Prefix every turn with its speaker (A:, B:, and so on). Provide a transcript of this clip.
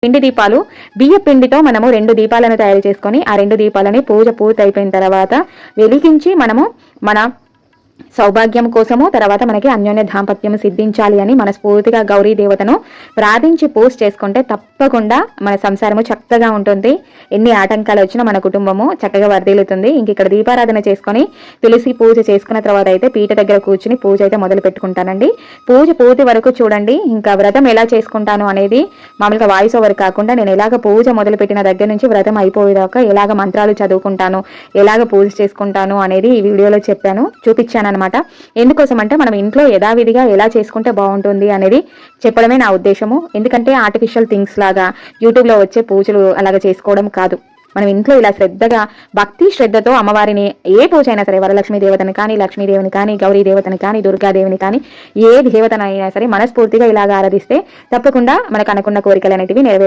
A: పిండి దీపాలు, బియ్య పిండితో మనము 2 దీపాలను తయారు చేసుకొని ఆ 2 దీపాలని పూజ పూర్తి అయిపోయిన తర్వాత వెలిగించి మనము మన సౌభాగ్యం కోసము, తర్వాత మనకి అన్యోన్య దాంపత్యం సిద్ధించాలి అని మనస్ఫూర్తిగా గౌరీ దేవతను ప్రార్థించి పూజ చేసుకుంటే తప్పకుండా మన సంసారము చక్కగా ఉంటుంది. ఎన్ని ఆటంకాలు వచ్చినా మన కుటుంబము చక్కగా వర్ధిల్లుతుంది. ఇంక ఇక్కడ దీపారాధన చేసుకొని తులసి పూజ చేసుకున్న తర్వాత అయితే పీట దగ్గర కూర్చుని పూజ అయితే మొదలు పెట్టుకుంటానండి. పూజ పూర్తి వరకు చూడండి. ఇంకా వ్రతం ఎలా చేసుకుంటాను అనేది మామూలుగా వాయిస్ ఓవర్ కాకుండా నేను ఎలాగ పూజ మొదలు పెట్టిన దగ్గర నుంచి వ్రతం అయిపోయేదాకా ఎలాగ మంత్రాలు చదువుకుంటాను, ఎలాగ పూజ చేసుకుంటాను అనేది ఈ వీడియోలో చూపించాను అనమాట. ఎందుకోసం అంటే మనం ఇంట్లో యథావిధిగా ఎలా చేసుకుంటే బాగుంటుంది అనేది చెప్పడమే నా ఉద్దేశము. ఎందుకంటే ఆర్టిఫిషియల్ థింగ్స్ లాగా యూట్యూబ్ లో వచ్చే పూజలు అలాగా చేసుకోవడం కాదు. మనం ఇంట్లో ఇలా శ్రద్ధగా భక్తి శ్రద్ధతో అమ్మవారిని ఏ పూజ అయినా సరే, వరలక్ష్మీ దేవతని కానీ, లక్ష్మీదేవిని కానీ, గౌరీ దేవతని కానీ, దుర్గాదేవిని కానీ, ఏ దేవతనైనా సరే మనస్ఫూర్తిగా ఇలాగ ఆరాధిస్తే తప్పకుండా మనకు అనుకున్న కోరికలు అనేటివి నెరవేరు.